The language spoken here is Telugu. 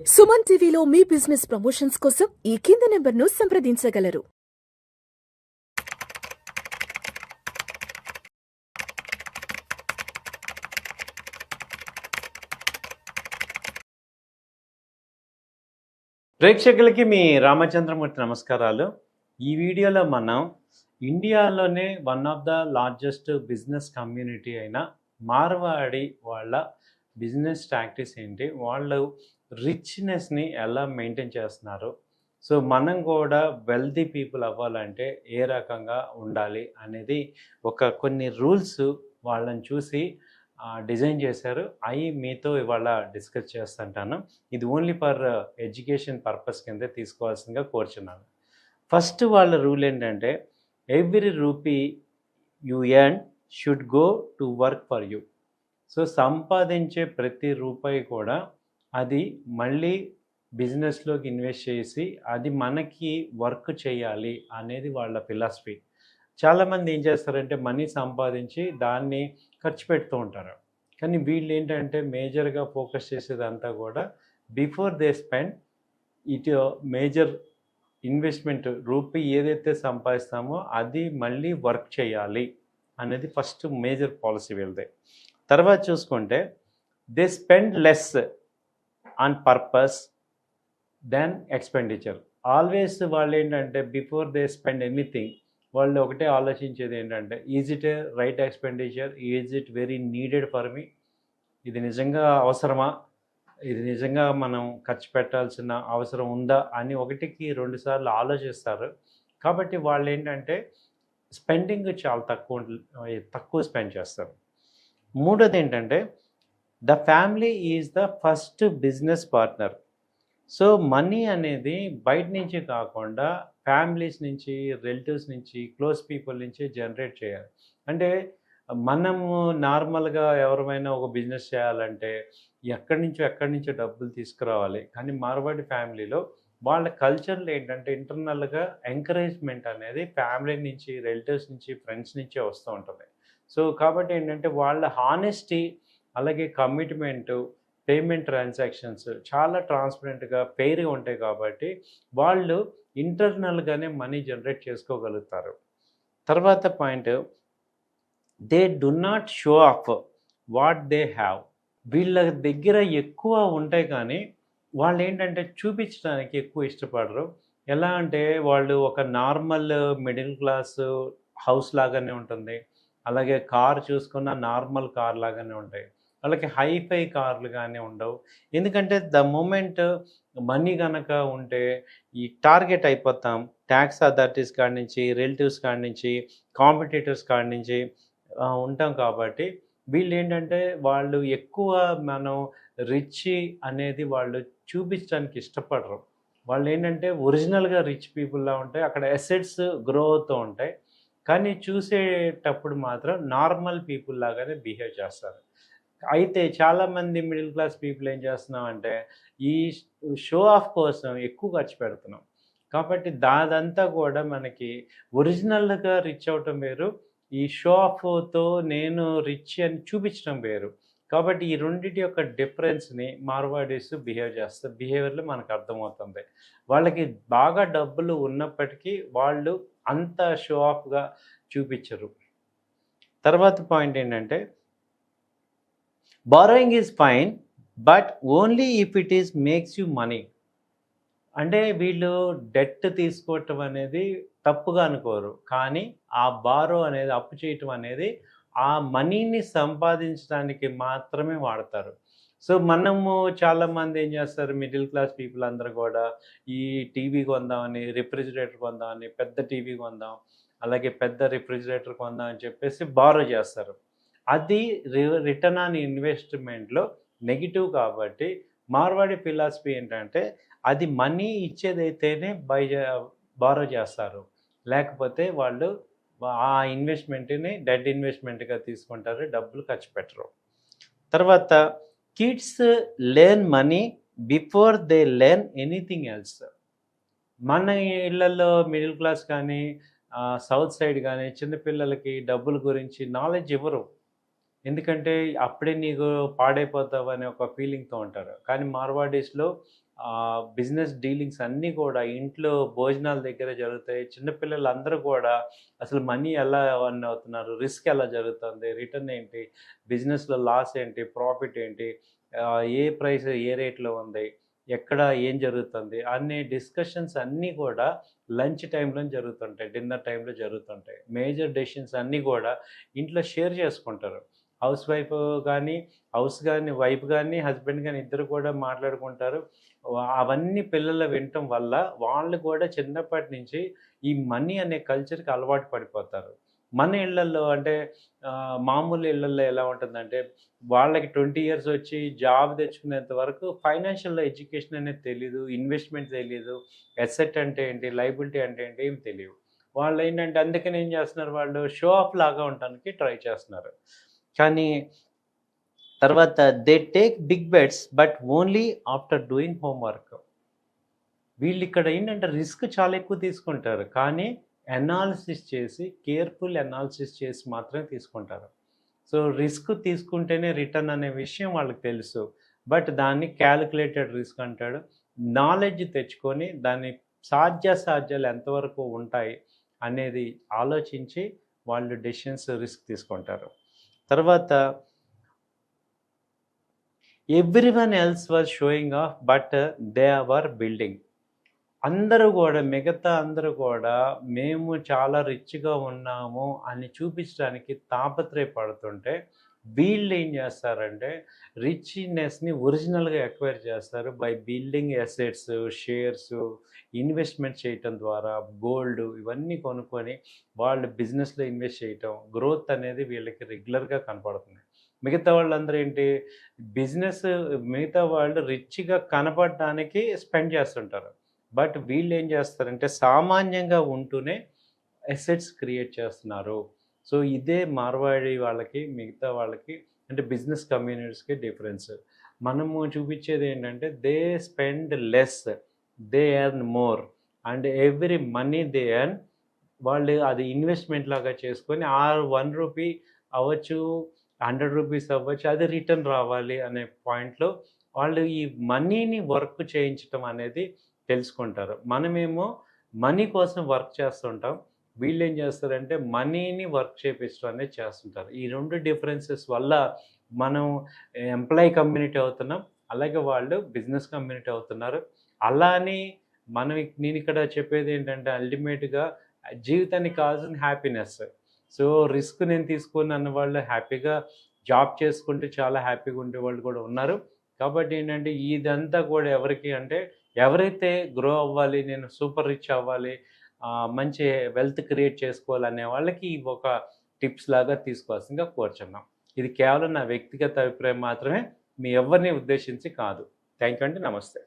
సుమన్ టీవీలో మీ బిజినెస్ ప్రమోషన్స్ కోసం ఈ కింది నెంబర్ను సంప్రదించగలరు. ప్రేక్షకులకి మీ రామచంద్రమూర్తి నమస్కారాలు. ఈ వీడియోలో మనం ఇండియాలోనే one of the largest business community అయిన మార్వాడి వాళ్ళ బిజినెస్ ప్రాక్టీస్ ఏంటి, వాళ్ళు రిచ్నెస్ని ఎలా మెయింటైన్ చేస్తున్నారు, సో మనం కూడా వెల్తీ పీపుల్ అవ్వాలంటే ఏ రకంగా ఉండాలి అనేది కొన్ని రూల్స్ వాళ్ళని చూసి డిజైన్ చేశారు. అవి మీతో ఇవాళ డిస్కస్ చేస్తుంటాను. ఇది ఓన్లీ ఫర్ ఎడ్యుకేషన్ పర్పస్ కింద తీసుకోవాల్సిందిగా కోరుచున్నాను. ఫస్ట్ వాళ్ళ రూల్ ఏంటంటే, every rupee you earn should go to work for you. So సంపాదించే ప్రతి రూపాయి కూడా అది మళ్ళీ బిజినెస్లోకి ఇన్వెస్ట్ చేసి అది మనకి వర్క్ చేయాలి అనేది వాళ్ళ ఫిలాసఫీ. చాలామంది ఏం చేస్తారంటే మనీ సంపాదించి దాన్ని ఖర్చు పెడుతూ ఉంటారు. కానీ వీళ్ళు ఏంటంటే మేజర్గా ఫోకస్ చేసేదంతా కూడా before they spend it major investment rupee ఏదైతే సంపాదిస్తామో అది మళ్ళీ వర్క్ చేయాలి అనేది ఫస్ట్ మేజర్ పాలసీ వీళ్ళదే. తర్వాత చూసుకుంటే they spend less on purpose then expenditure. Always వాళ్ళు ఏంటంటే బిఫోర్ దే స్పెండ్ ఎనీథింగ్ వాళ్ళు ఒకటే ఆలోచించేది ఏంటంటే, is it A right expenditure, is it very needed for me, ఇది నిజంగా అవసరమా, ఇది నిజంగా మనం ఖర్చు పెట్టాల్సిన అవసరం ఉందా అని ఒకటికి రెండు సార్లు ఆలోచిస్తారు. కాబట్టి వాళ్ళు ఏంటంటే స్పెండింగ్ చాలా తక్కువ స్పెండ్ చేస్తారు. మూడోది ఏంటంటే, the family is the first business partner. So money అనేది బయట నుంచి కాకుండా ఫ్యామిలీస్ నుంచి, రిలేటివ్స్ నుంచి, క్లోజ్ పీపుల్ నుంచి జనరేట్ చేయాలి. అంటే మనము నార్మల్గా ఎవరైనా ఒక బిజినెస్ చేయాలంటే ఎక్కడి నుంచో డబ్బులు తీసుకురావాలి. కానీ మార్వాడి ఫ్యామిలీలో వాళ్ళ కల్చర్లో ఏంటంటే ఇంటర్నల్గా ఎంకరేజ్మెంట్ అనేది ఫ్యామిలీ నుంచి, రిలేటివ్స్ నుంచి, ఫ్రెండ్స్ నుంచే వస్తూ ఉంటుంది. సో కాబట్టి ఏంటంటే వాళ్ళ హానెస్టీ, అలాగే కమిట్మెంటు, పేమెంట్ ట్రాన్సాక్షన్స్ చాలా ట్రాన్స్పరెంట్గా ఫెయిర్గా ఉంటాయి. కాబట్టి వాళ్ళు ఇంటర్నల్గానే మనీ జనరేట్ చేసుకోగలుగుతారు. తర్వాత point, they do not show off what they have. వీళ్ళ దగ్గర ఎక్కువ ఉంటాయి కానీ వాళ్ళు ఏంటంటే చూపించడానికి ఎక్కువ ఇష్టపడరు. ఎలా అంటే వాళ్ళు ఒక నార్మల్ మిడిల్ క్లాస్ హౌస్ లాగానే ఉంటుంది, అలాగే కార్ చూసుకున్న నార్మల్ కార్ లాగానే ఉంటాయి, వాళ్ళకి హైఫై కార్లు కానీ ఉండవు. ఎందుకంటే ద మూమెంట్ మనీ కనుక ఉంటే ఈ టార్గెట్ అయిపోతాం, ట్యాక్స్ అథారిటీస్ కాడి నుంచి, రిలేటివ్స్ కాడి నుంచి, కాంపిటీటర్స్ కాడి నుంచి ఉంటాం. కాబట్టి వీళ్ళు ఏంటంటే వాళ్ళు ఎక్కువ మనం రిచ్ అనేది వాళ్ళు చూపించడానికి ఇష్టపడరు. వాళ్ళు ఏంటంటే ఒరిజినల్గా రిచ్ పీపుల్లా ఉంటాయి, అక్కడ అసెట్స్ గ్రో అవుతూ ఉంటాయి, కానీ చూసేటప్పుడు మాత్రం నార్మల్ పీపుల్ లాగానే బిహేవ్ చేస్తారు. అయితే చాలామంది మిడిల్ క్లాస్ పీపుల్ ఏం చేస్తున్నామంటే ఈ షో ఆఫ్ కోసం ఎక్కువ ఖర్చు పెడుతున్నాం. కాబట్టి దాదంతా కూడా మనకి ఒరిజినల్గా రిచ్ అవటం వేరు, ఈ షో ఆఫ్తో నేను రిచ్ అని చూపించడం వేరు. కాబట్టి ఈ రెండింటి యొక్క డిఫరెన్స్ని మార్వాడీస్ బిహేవియర్లో మనకు అర్థమవుతుంది. వాళ్ళకి బాగా డబ్బులు ఉన్నప్పటికీ వాళ్ళు అంత షో ఆఫ్గా చూపించరు. తర్వాత పాయింట్ ఏంటంటే, borrowing is fine but only if it is makes you money. అంటే వీళ్ళు డెట్ తీసుకోవటం అనేది తప్పుగా అనుకోరు, కానీ ఆ బారో అనేది, అప్పు చేయటం అనేది ఆ మనీని సంపాదించడానికి మాత్రమే వాడతారు. సో మనము చాలామంది ఏం చేస్తారు, మిడిల్ క్లాస్ పీపుల్ అందరూ కూడా ఈ టీవీ కొందామని, రిఫ్రిజిరేటర్ కొందామని, పెద్ద టీవీ కొందాం, అలాగే పెద్ద రిఫ్రిజిరేటర్ కొందాం అని చెప్పేసి బారో చేస్తారు. అది రిటర్న్ ఆన్ ఇన్వెస్ట్మెంట్లో నెగిటివ్. కాబట్టి మార్వాడి ఫిలాసఫీ ఏంటంటే అది మనీ ఇచ్చేదైతేనే బారో చేస్తారు, లేకపోతే వాళ్ళు ఆ ఇన్వెస్ట్మెంట్ని డెడ్ ఇన్వెస్ట్మెంట్గా తీసుకుంటారు, డబ్బులు ఖర్చు పెట్టరు. తర్వాత kids learn money before they learn anything else. మన ఇళ్లలో మిడిల్ క్లాస్ కానీ సౌత్ సైడ్ కానీ చిన్నపిల్లలకి డబ్బుల గురించి నాలెడ్జ్ ఇవ్వరు. ఎందుకంటే అప్పుడే నీకు పాడైపోతావు అనే ఒక ఫీలింగ్తో ఉంటారు. కానీ మార్వాడీస్లో బిజినెస్ డీలింగ్స్ అన్నీ కూడా ఇంట్లో భోజనాల దగ్గర జరుగుతాయి. చిన్నపిల్లలందరూ కూడా అసలు మనీ ఎలా ఎర్న్ అవుతున్నారు, రిస్క్ ఎలా జరుగుతుంది, రిటర్న్ ఏంటి, బిజినెస్‌లో లాస్ ఏంటి, ప్రాఫిట్ ఏంటి, ఏ ప్రైస్ ఏ రేట్‌లో ఉంది, ఎక్కడ ఏం జరుగుతుంది అనే డిస్కషన్స్ అన్నీ కూడా లంచ్ టైంలోనే జరుగుతుంటాయి, డిన్నర్ టైంలో జరుగుతుంటాయి. మేజర్ డెసిషన్స్ అన్నీ కూడా ఇంట్లో షేర్ చేసుకుంటారు. హౌస్ వైఫ్ కానీ, వైఫ్ కానీ, హస్బెండ్ కానీ ఇద్దరు కూడా మాట్లాడుకుంటారు. అవన్నీ పిల్లలు వినటం వల్ల వాళ్ళు కూడా చిన్నప్పటి నుంచి ఈ మనీ అనే కల్చర్‌కి అలవాటు పడిపోతారు. మన ఇళ్లల్లో అంటే మామూలు ఇళ్లల్లో ఎలా ఉంటుందంటే వాళ్ళకి 20 ఇయర్స్ వచ్చి జాబ్ తెచ్చుకునేంత వరకు ఫైనాన్షియల్ ఎడ్యుకేషన్ అనేది తెలీదు. ఇన్వెస్ట్‌మెంట్ తెలీదు. అసెట్ అంటే ఏంటి? లయబిలిటీ అంటే ఏంటి? ఏమి తెలియవు. వాళ్ళేంటంటే అందుకని ఏం చేస్తున్నారు వాళ్ళు షో ఆఫ్ లాగా ఉండటానికి ట్రై చేస్తున్నారు. కానీ తర్వాత they take big bets but only after doing homework. వీళ్ళిక్కడ ఏంటంటే రిస్క్ చాలా ఎక్కువ తీసుకుంటారు. కానీ అనాలిసిస్ చేసి, కేర్‌ఫుల్ అనాలిసిస్ చేసి మాత్రమే తీసుకుంటారు. సో, రిస్క్ తీసుకుంటేనే రిటర్న్ అనే విషయం వాళ్ళకి తెలుసు. బట్ దాన్ని క్యాలిక్యులేటెడ్ రిస్క్ అంటాడు. నాలెడ్జ్ తెచ్చుకొని దాని సాధ్యాసాధ్యాలు ఎంతవరకు ఉంటాయి అనేది ఆలోచించి వాళ్ళు డెసిషన్స్ రిస్క్ తీసుకుంటారు. తర్వాత everyone else was sowing of but they were building. మిగతా అందరూ కూడా మేము చాలా రిచ్‌గా ఉన్నాము అని చూపించడానికి తాపత్రయపడుతుంటే, వీళ్ళు ఏం చేస్తారంటే రిచ్‌నెస్‌ని ఒరిజినల్‌గా ఎక్వైర్ చేస్తారు. By building assets, shares, investment చేయటం ద్వారా గోల్డ్ ఇవన్నీ కొనుక్కొని వాళ్ళు బిజినెస్‌లో ఇన్వెస్ట్ చేయటం. గ్రోత్ అనేది వీళ్ళకి రెగ్యులర్‌గా కనపడుతుంది. మిగతా వాళ్ళందరూ ఏంటి మిగతా వాళ్ళు రిచ్‌గా కనపడడానికి స్పెండ్ చేస్తుంటారు. బట్ వీళ్ళేం చేస్తారంటే సామాన్యంగా ఉంటూనే అసెట్స్ క్రియేట్ చేస్తున్నారు. సో, ఇదే మార్వాడి వాళ్ళకి, మిగతా వాళ్ళకి అంటే బిజినెస్ కమ్యూనిటీస్‌కి డిఫరెన్స్. మనము చూపించేది ఏంటంటే they spend less, they earn more and every money they earn వాళ్ళు అది ఇన్వెస్ట్‌మెంట్ లాగా చేసుకొని ఆ రూ. 1 అవ్వచ్చు, రూ. 100 అవ్వచ్చు, అది రిటర్న్ రావాలి అనే పాయింట్‌లో వాళ్ళు ఈ మనీని వర్క్ చేయించటం అనేది తెలుసుకుంటారు. మనమేమో మనీ కోసం వర్క్ చేస్తుంటాం. వీళ్ళేం చేస్తారంటే మనీని వర్క్ చేపించడం అనేది చేస్తుంటారు. ఈ 2 డిఫరెన్సెస్ వల్ల మనం ఎంప్లాయీ కమ్యూనిటీ అవుతున్నాం. అలాగే వాళ్ళు బిజినెస్ కమ్యూనిటీ అవుతున్నారు. అలా అని నేనిక్కడ చెప్పేది ఏంటంటే అల్టిమేట్‌గా జీవితానికి కావాల్సింది హ్యాపీనెస్. సో, రిస్క్ నేను తీసుకోను అన్నవాళ్ళు హ్యాపీగా జాబ్ చేసుకుంటూ చాలా హ్యాపీగా ఉండేవాళ్ళు కూడా ఉన్నారు. కాబట్టి ఏంటంటే ఇదంతా కూడా ఎవరికి అంటే ఎవరైతే గ్రో అవ్వాలి, నేను సూపర్ రిచ్ అవ్వాలి, మంచి వెల్త్ క్రియేట్ చేసుకోవాలనే వాళ్ళకి ఇవి ఒక టిప్స్ లాగా తీసుకోవాల్సిందిగా కోరుచున్నాం. ఇది కేవలం నా వ్యక్తిగత అభిప్రాయం మాత్రమే. మీ ఎవ్వరిని ఉద్దేశించి కాదు. థ్యాంక్ యూ అండి. నమస్తే.